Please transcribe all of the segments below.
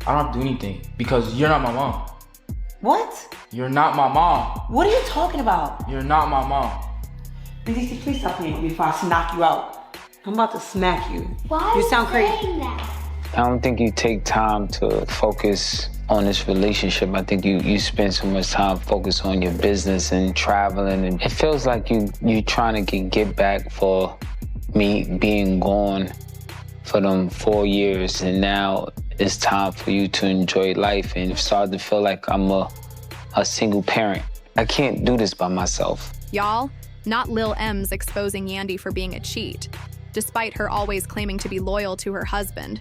I don't have to do anything because you're not my mom. What? You're not my mom. What are you talking about? You're not my mom. Mendecess, please stop playing with me before I knock you out. I'm about to smack you. Why you sound crazy. That? I don't think you take time to focus on this relationship. I think you spend so much time focused on your business and traveling, and it feels like you trying to get back for me being gone for them 4 years, and now it's time for you to enjoy life, and it's starting to feel like I'm a single parent. I can't do this by myself. Y'all, not Lil M's exposing Yandy for being a cheat, despite her always claiming to be loyal to her husband.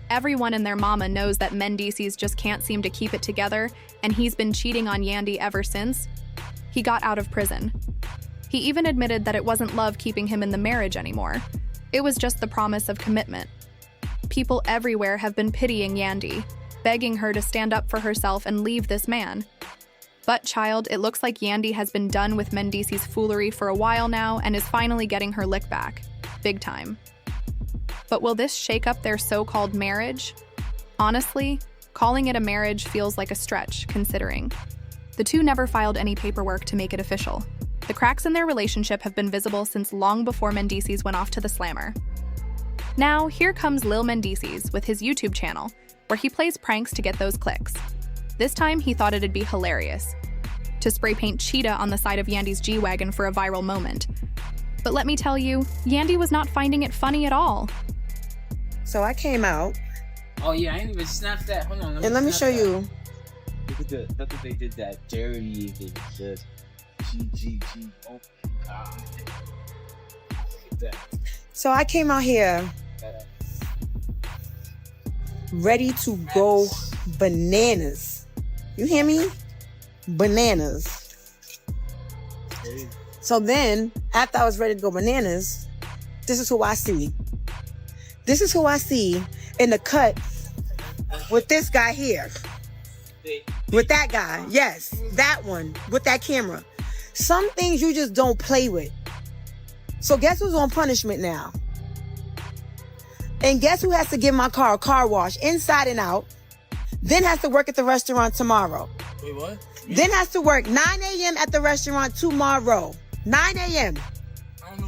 Everyone and their mama knows that Mendecess just can't seem to keep it together, and he's been cheating on Yandy ever since he got out of prison. He even admitted that it wasn't love keeping him in the marriage anymore. It was just the promise of commitment. People everywhere have been pitying Yandy, begging her to stand up for herself and leave this man. But child, it looks like Yandy has been done with Mendecess' foolery for a while now and is finally getting her lick back. Big time. But will this shake up their so-called marriage? Honestly, calling it a marriage feels like a stretch, considering. The two never filed any paperwork to make it official. The cracks in their relationship have been visible since long before Mendecess went off to the slammer. Now, here comes Lil Mendecess with his YouTube channel, where he plays pranks to get those clicks. This time, he thought it'd be hilarious to spray paint cheetah on the side of Yandy's G-Wagon for a viral moment. But let me tell you, Yandy was not finding it funny at all. So I came out. Oh yeah, I ain't even snapped that. Hold on. Let me show you. Look at they did that dirty. They just G. Oh my god. Look at that. So I came out here ready to go bananas. You hear me? Bananas. So then, after I was ready to go bananas, this is who I see. This is who I see in the cut with this guy here. With that guy. Yes, that one. With that camera. Some things you just don't play with. So guess who's on punishment now? And guess who has to give my car a car wash inside and out? Then has to work at the restaurant tomorrow. Wait, what? Then has to work 9 a.m. at the restaurant tomorrow. 9 a.m.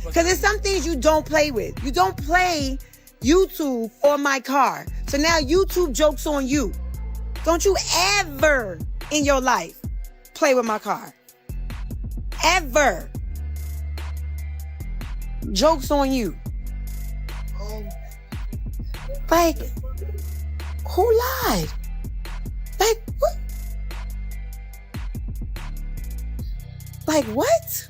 Because there's some things you don't play with. You don't play YouTube or my car. So now YouTube jokes on you. Don't you ever in your life play with my car. Ever. Jokes on you. Like, who lied? Like, what? Like, what?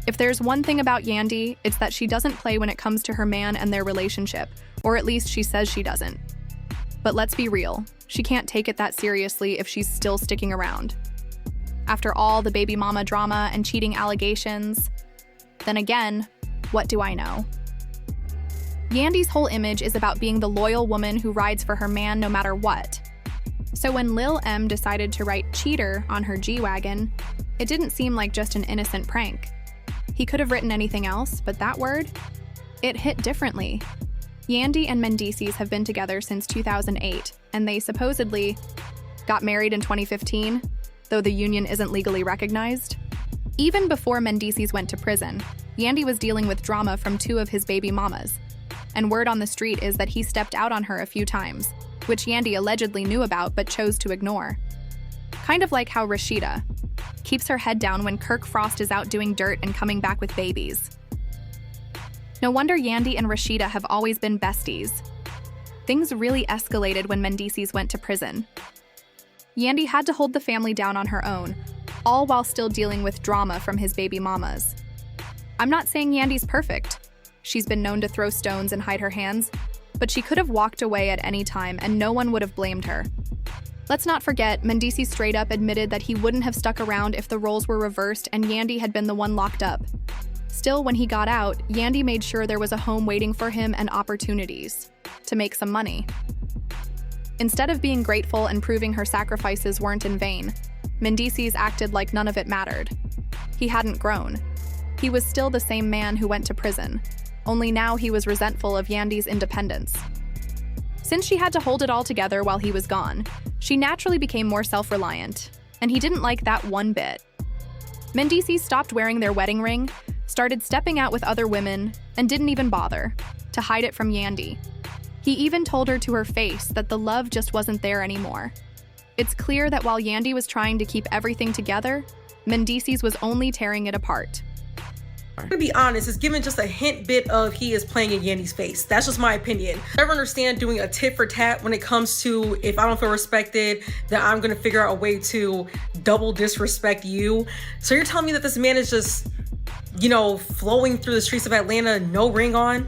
If there's one thing about Yandy, it's that she doesn't play when it comes to her man and their relationship, or at least she says she doesn't. But let's be real, she can't take it that seriously if she's still sticking around. After all the baby mama drama and cheating allegations, then again, what do I know? Yandy's whole image is about being the loyal woman who rides for her man no matter what. So when Lil M decided to write cheater on her G-Wagon, it didn't seem like just an innocent prank. He could have written anything else, but that word? It hit differently. Yandy and Mendecess have been together since 2008, and they supposedly got married in 2015, though the union isn't legally recognized. Even before Mendecess went to prison, Yandy was dealing with drama from 2 of his baby mamas. And word on the street is that he stepped out on her a few times, which Yandy allegedly knew about but chose to ignore. Kind of like how Rashida keeps her head down when Kirk Frost is out doing dirt and coming back with babies. No wonder Yandy and Rashida have always been besties. Things really escalated when Mendecess went to prison. Yandy had to hold the family down on her own, all while still dealing with drama from his baby mamas. I'm not saying Yandy's perfect. She's been known to throw stones and hide her hands, but she could have walked away at any time and no one would have blamed her. Let's not forget, Mendecess straight up admitted that he wouldn't have stuck around if the roles were reversed and Yandy had been the one locked up. Still, when he got out, Yandy made sure there was a home waiting for him and opportunities to make some money. Instead of being grateful and proving her sacrifices weren't in vain, Mendecess acted like none of it mattered. He hadn't grown. He was still the same man who went to prison, only now he was resentful of Yandy's independence. Since she had to hold it all together while he was gone, she naturally became more self-reliant, and he didn't like that one bit. Mendecess stopped wearing their wedding ring, started stepping out with other women, and didn't even bother to hide it from Yandy. He even told her to her face that the love just wasn't there anymore. It's clear that while Yandy was trying to keep everything together, Mendecess was only tearing it apart. To be honest, it's given just a hint bit of he is playing in Yandy's face. That's just my opinion. I never understand doing a tit for tat when it comes to if I don't feel respected, then I'm gonna figure out a way to double disrespect you. So you're telling me that this man is just, you know, flowing through the streets of Atlanta, no ring on?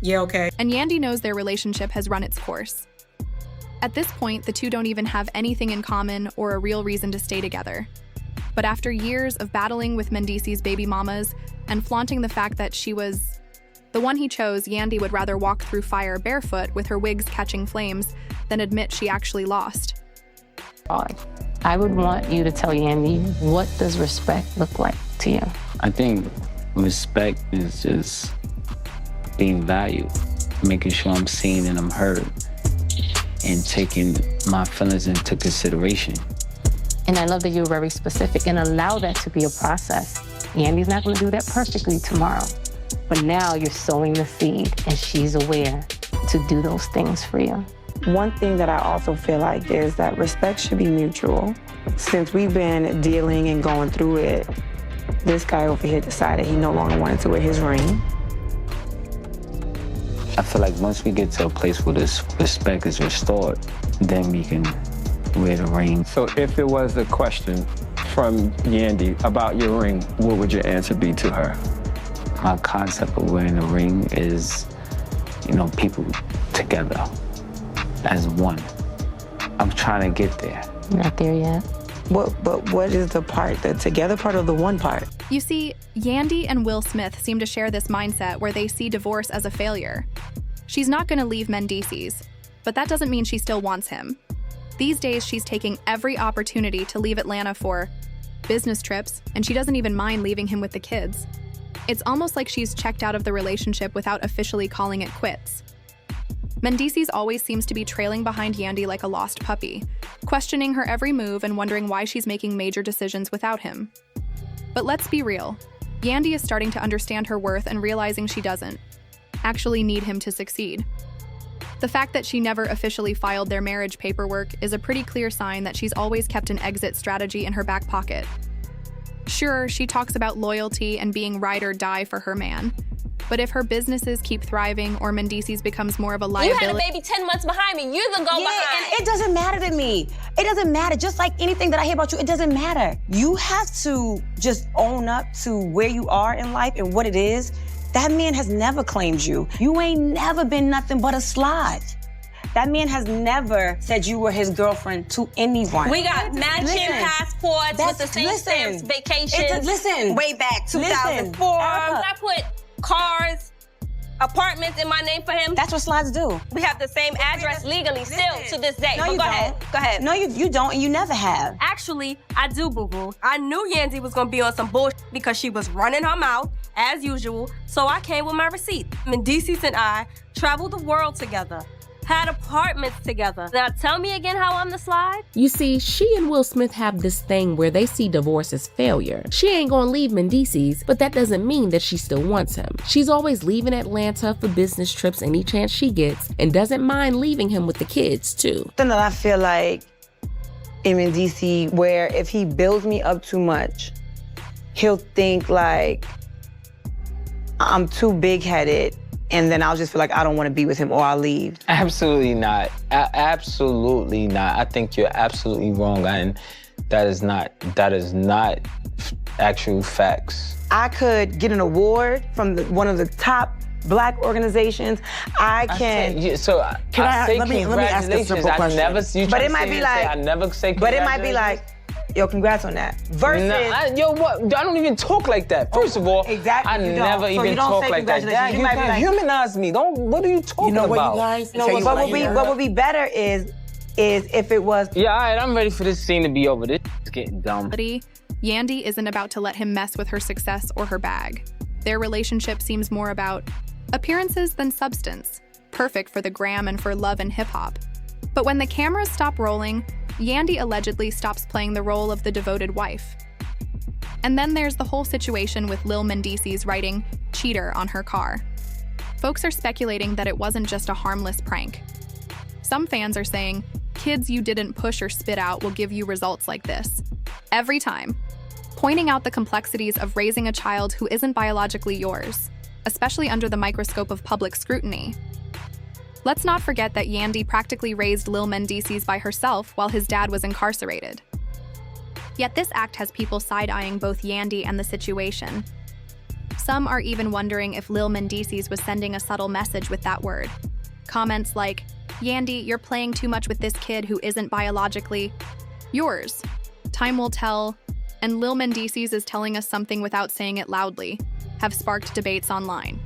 Yeah, okay. And Yandy knows their relationship has run its course. At this point, the two don't even have anything in common or a real reason to stay together. But after years of battling with Mendecess' baby mamas and flaunting the fact that she was the one he chose, Yandy would rather walk through fire barefoot with her wigs catching flames than admit she actually lost. I would want you to tell Yandy, what does respect look like to you? I think respect is just being valued, making sure I'm seen and I'm heard, and taking my feelings into consideration. And I love that you're very specific and allow that to be a process. Yandy's not going to do that perfectly tomorrow, but now you're sowing the seed and she's aware to do those things for you. One thing that I also feel like is that respect should be mutual. Since we've been dealing and going through it, this guy over here decided he no longer wanted to wear his ring. I feel like once we get to a place where this respect is restored, then we can wear the ring. So if it was a question from Yandy about your ring, what would your answer be to her? My concept of wearing a ring is, you know, people together as one. I'm trying to get there. Not there yet. But what is the part, the together part or the one part? You see, Yandy and Will Smith seem to share this mindset where they see divorce as a failure. She's not going to leave Mendecess, but that doesn't mean she still wants him. These days, she's taking every opportunity to leave Atlanta for business trips, and she doesn't even mind leaving him with the kids. It's almost like she's checked out of the relationship without officially calling it quits. Mendecess always seems to be trailing behind Yandy like a lost puppy, questioning her every move and wondering why she's making major decisions without him. But let's be real, Yandy is starting to understand her worth and realizing she doesn't actually need him to succeed. The fact that she never officially filed their marriage paperwork is a pretty clear sign that she's always kept an exit strategy in her back pocket. Sure, she talks about loyalty and being ride or die for her man, but if her businesses keep thriving or Mendecess becomes more of a liability— You had a baby 10 months behind me. You're the go behind. And it doesn't matter to me. It doesn't matter. Just like anything that I hear about you, it doesn't matter. You have to just own up to where you are in life and what it is. That man has never claimed you. You ain't never been nothing but a slide. That man has never said you were his girlfriend to anyone. We got matching passports with the same stamps, vacations. Listen, way back 2004. I put cars, apartments in my name for him. That's what slides do. We have the same address legally still to this day. No, but you go don't. ahead. Go ahead. No, you don't, and you never have. Actually, I do, boo-boo. I knew Yandy was gonna be on some bullshit because she was running her mouth, as usual, so I came with my receipt. Mendecess and I traveled the world together, had apartments together. Now tell me again how I'm the slide? You see, she and Will Smith have this thing where they see divorce as failure. She ain't gonna leave Mendecess, but that doesn't mean that she still wants him. She's always leaving Atlanta for business trips any chance she gets, and doesn't mind leaving him with the kids, too. Something that I feel like in Mendecess, where if he builds me up too much, he'll think like I'm too big-headed, and then I'll just feel like I don't want to be with him or I'll leave. Absolutely not. Absolutely not. I think you're absolutely wrong, and that is not actual facts. I could get an award from one of the top Black organizations. I can. Let me ask a simple question. But it might be like, I never say but it might be like, yo, congrats on that. Versus, what? I don't even talk like that. First of all, exactly, I never even talk like that. You might be like, humanize me. What are you talking about? What, you guys? What would be better is if it was. Yeah, all right, I'm ready for this scene to be over. This is getting dumb. Yandy isn't about to let him mess with her success or her bag. Their relationship seems more about appearances than substance, perfect for the gram and for love and hip-hop. But when the cameras stop rolling, Yandy allegedly stops playing the role of the devoted wife. And then there's the whole situation with Lil Mendecess writing "cheater" on her car. Folks are speculating that it wasn't just a harmless prank. Some fans are saying, kids you didn't push or spit out will give you results like this. Every time. Pointing out the complexities of raising a child who isn't biologically yours, especially under the microscope of public scrutiny. Let's not forget that Yandy practically raised Lil Mendecess by herself while his dad was incarcerated. Yet this act has people side-eyeing both Yandy and the situation. Some are even wondering if Lil Mendecess was sending a subtle message with that word. Comments like, "Yandy, you're playing too much with this kid who isn't biologically yours. Time will tell," and Lil Mendecess is telling us something without saying it loudly, have sparked debates online.